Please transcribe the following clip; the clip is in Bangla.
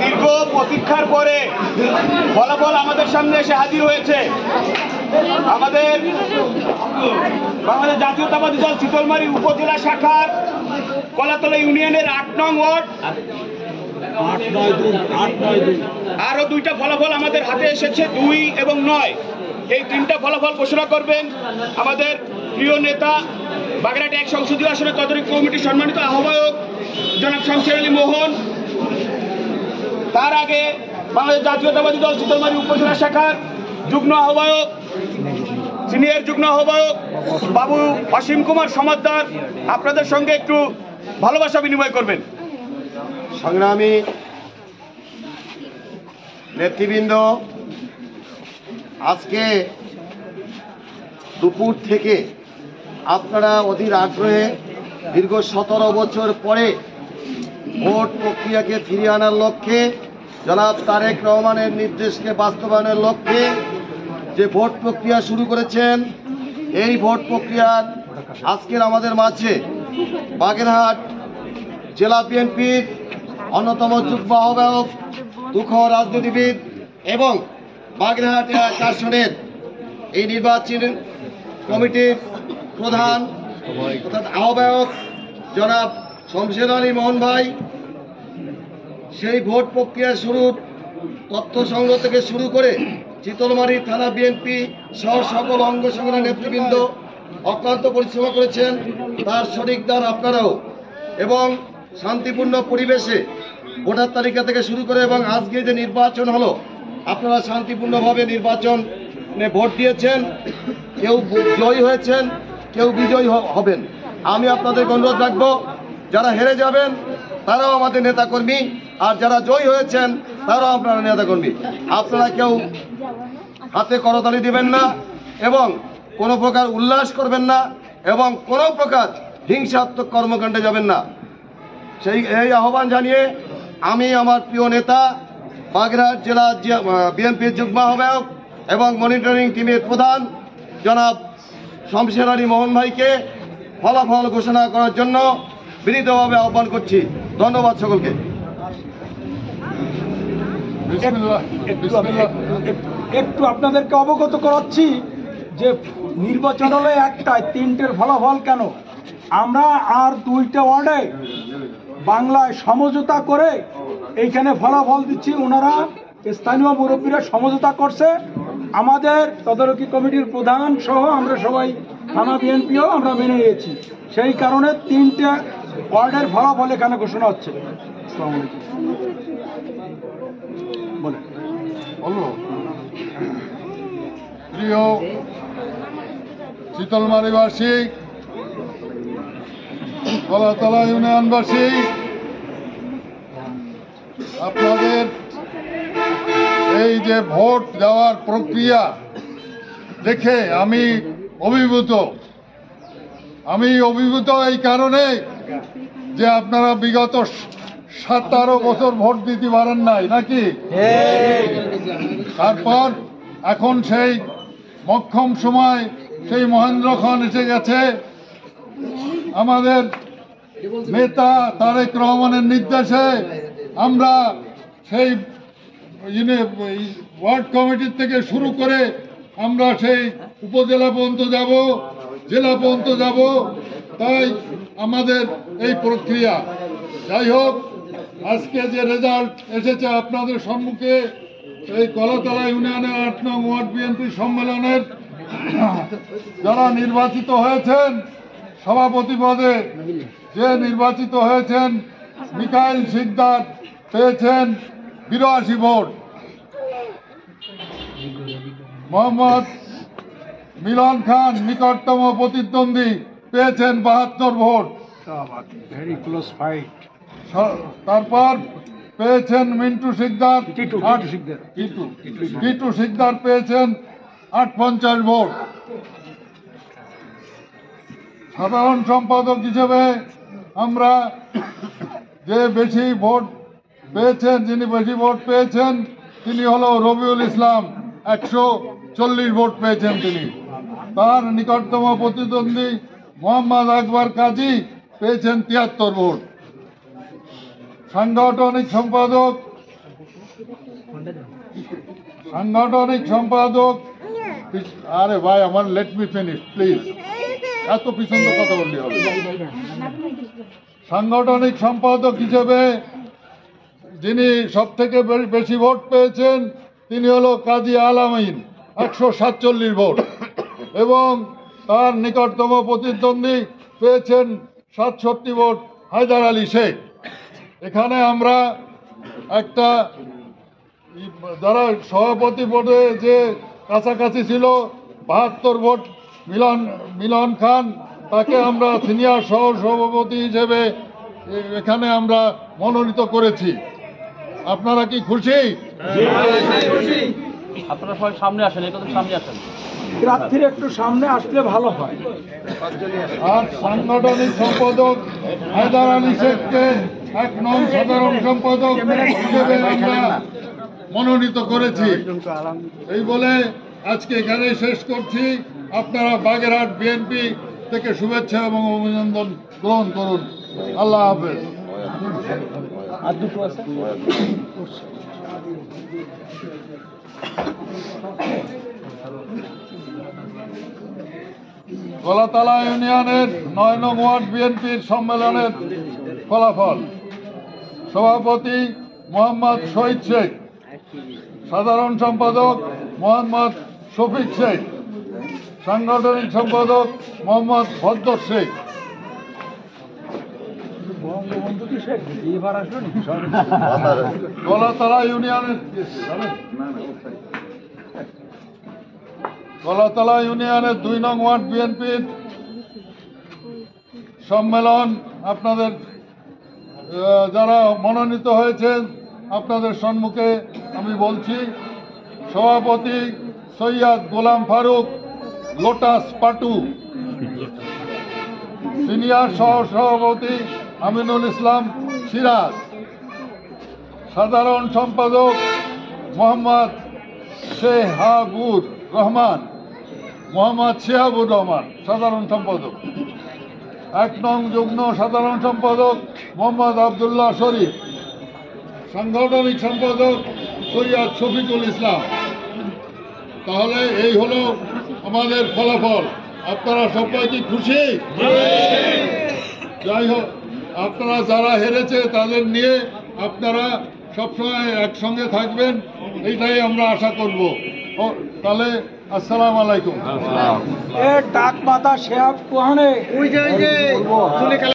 দীর্ঘ প্রতীক্ষার পরে ফলাফল আমাদের সামনে এসে হাজির হয়েছে। আমাদের বাংলাদেশ জাতীয়তাবাদী দল শীতলমারী উপজেলা শাখার কলাতলা ইউনিয়নের ৮ নং ওয়ার্ড আরো 2টা ফলাফল আমাদের হাতে এসেছে, 2 এবং 9। এই 3টা ফলাফল ঘোষণা করবেন আমাদের প্রিয় নেতা বাগেরহাট 1 সংসদীয় আসনের তদারকি কমিটির সম্মানিত আহ্বায়ক জনাব শমশের আলী মোহন। তার আগে বাংলাদেশ জাতীয়তাবাদী দল শীতলমারী উপজেলা শাখার যুগ্ম আহ্বায়ক, সিনিয়র যুগ্ম আহ্বায়ক বাবু অসীম কুমার সমাদ্দার আপনাদের সঙ্গে একটু ভালোবাসা বিনিময় করবেন। সংগ্রামী নেতৃবৃন্দ, আজকে দুপুর থেকে আপনারা অধীর আগ্রহে দীর্ঘ 17 বছর পরে ভোট প্রক্রিয়াকে ফিরিয়ে আনার লক্ষ্যে, জনাব তারেক রহমানের নির্দেশকে বাস্তবায়নের লক্ষ্যে যে ভোট প্রক্রিয়া শুরু করেছেন, এই ভোট প্রক্রিয়ার আজকের আমাদের মাঝে বাগেরহাট জেলা বিএনপির অন্যতম যুগ্ম আহ্বায়ক, দুঃখ রাজনীতিবিদ এবং বাগেরহাট আসনের এই নির্বাচন কমিটির প্রধান অর্থাৎ আহ্বায়ক জনাব শমশের আলী মোহন ভাই, সেই ভোট প্রক্রিয়া শুরুর তথ্য সংগ্রহ থেকে শুরু করে শীতলমারী থানা বিএনপি সহ সকল অঙ্গ সংগঠনের নেতৃবৃন্দ অক্লান্ত পরিশ্রম করেছেন, তার সঠিক দান আপনারাও, এবং শান্তিপূর্ণ পরিবেশে ভোটার তালিকা থেকে শুরু করে এবং আজকে যে নির্বাচন হলো, আপনারা শান্তিপূর্ণভাবে নির্বাচনে ভোট দিয়েছেন। কেউ জয়ী হয়েছেন, কেউ বিজয়ী হবেন। আমি আপনাদের অনুরোধ রাখবো, যারা হেরে যাবেন তারাও আমাদের নেতাকর্মী, আর যারা জয়ী হয়েছেন তারাও আপনারা নেতাকর্মী। আপনারা কেউ হাতে করতালি দিবেন না এবং কোনো প্রকার উল্লাস করবেন না এবং কোনো প্রকার হিংসাত্মক কর্মকাণ্ডে যাবেন না। এই আহ্বান জানিয়ে আমি আমার প্রিয় নেতা বাগেরহাট জেলা বিএনপির যুগ্ম আহ্বায়ক এবং মনিটরিং টিমের প্রধান জনাব শমশের আলী মোহন ভাইকে ফলাফল ঘোষণা করার জন্য বিনীতভাবে আহ্বান করছি। ধন্যবাদ সকলকে। একটু আপনাদেরকে অবগত করাচ্ছি যে নির্বাচন হলে একটাই, 3টের ফলাফল কেন। আমরা আর 2টা ওয়ার্ডে বাংলায় সমঝোতা করে এইখানে ফলাফল দিচ্ছি। ওনারা স্থানীয় মুরব্বীরা সমঝোতা করছে, আমাদের তদারকি কমিটির প্রধান সহ আমরা সবাই থানা বিএনপিও আমরা মেনে নিয়েছি। সেই কারণে 3টে ওয়ার্ডের ফলাফল এখানে ঘোষণা হচ্ছে। আসসালামু আলাইকুম। বলে প্রিয় শীতলমারীবাসী, কলাতলা ইউনিয়নবাসী, আপনাদের এই যে ভোট দেওয়ার প্রক্রিয়া দেখে আমি অভিভূত এই কারণে যে আপনারা বিগত 17 বছর ভোট দিতে পারেন নাই নাকি? তারপর এখন সেই মক্ষম সময় সেই মহেন্দ্রক্ষণ এসে গেছে। আমাদের নেতা তারেক রহমানের নির্দেশে আমরা সেই ওয়ার্ড কমিটির থেকে শুরু করে আমরা সেই উপজেলা পর্যন্ত যাব, জেলা পর্যন্ত যাব। তাই আমাদের এই প্রক্রিয়া, যাই হোক, আজকে যে রেজাল্ট এসেছে আপনাদের সম্মুখে, এই কলাতলা ইউনিয়নের 8 নং ওয়ার্ড বিএনপি সম্মেলনের যারা নির্বাচিত হয়েছেন সভাপতি পদে, যে নির্বাচিত হয়েছেন মিকাইল সিকদার পেয়েছেন 82 ভোট, মোহাম্মদ মিলন খান নিকটতম প্রতিদ্বন্দ্বী পেয়েছেন 72 ভোট। Very close fight. তারপর পেয়েছেন মিন্টু সিকদার, টিটু সিকদার পেয়েছেন 58 ভোট। সাধারণ সম্পাদক হিসেবে আমরা যে বেশি ভোট পেয়েছেন, যিনি বেশি ভোট পেয়েছেন তিনি হলো রবিউল ইসলাম, 140 ভোট পেয়েছেন তিনি। তার নিকটতম প্রতিদ্বন্দ্বী মোহাম্মদ আকবর কাজী পেয়েছেন 73 ভোট। সাংগঠনিক সম্পাদক আরে ভাই আমার লেট মি ফিনিশ প্লিজ, এত পিছন তো কথা বললি হবে। সাংগঠনিক সম্পাদক হিসেবে যিনি সব থেকে বেশি ভোট পেয়েছেন তিনি হলো কাজী আলামিন, 147 ভোট, এবং তার নিকটতম প্রতিদ্বন্দ্বী পেয়েছেন 67 ভোট হায়দার আলী শেখ। এখানে আমরা একটা যারা সভাপতি পদে যে কাছাকাছি ছিল 72 ভোট মিলন খান, তাকে আমরা সিনিয়র সহ সভাপতি হিসেবে এখানে আমরা মনোনীত করেছি। আপনারা কি খুশি? আপনারা সবাই সামনে আসেন, একদম সামনে আসেন। প্রার্থীর একটু সামনে আসলে ভালো হয়। আর সাংগঠনিক সম্পাদক হায়দার আলী শেখকে 1 নং সাধারণ সম্পাদক হিসেবে আমরা মনোনীত করেছি। এই বলে আজকে এখানে শেষ করছি। আপনারা বাগেরহাট বিএনপি থেকে শুভেচ্ছা এবং অভিনন্দন গ্রহণ করুন। আল্লাহ হাফেজ। আর দুটো আছে। গলাতলা ইউনিয়নের 9 নং ওয়ার্ড বিএনপির সম্মেলনের ফলাফল: সভাপতি মোহাম্মদ শহীদ শেখ, সাধারণ সম্পাদক মোহাম্মদ শফিক শেখ, সাংগঠনিক সম্পাদক মোহাম্মদ ভদ্দর শেখ। বঙ্গবন্ধু কি শেখ এবার আসলো নাকি? গলাতলা ইউনিয়নের 2 নং ওয়ার্ড বিএনপির সম্মেলন। আপনাদের যারা মনোনীত হয়েছেন আপনাদের সম্মুখে আমি বলছি: সভাপতি সৈয়দ গোলাম ফারুক লোটাস পাটু, সিনিয়র সহ সভাপতি আমিনুল ইসলাম সিরাজ, সাধারণ সম্পাদক মোহাম্মদ শেহাবুর রহমান, সাধারণ সম্পাদক। 1 নং যুগ্ম সাধারণ সম্পাদক মোহাম্মদ আবদুল্লাহ শরীফ, সাংগঠনিক সম্পাদক সৈয়দ শফিকুল ইসলাম। তাহলে এই হলো আমাদের ফলাফল। আপনারা সবাই কি খুশি? যাই হোক, আপনারা যারা হেরেছে তাদের নিয়ে আপনারা সবসময় একসঙ্গে থাকবেন, এইটাই আমরা আশা করব। তাহলে আসসালামু আলাইকুম। ডাক মাতা শেহাব কোহানে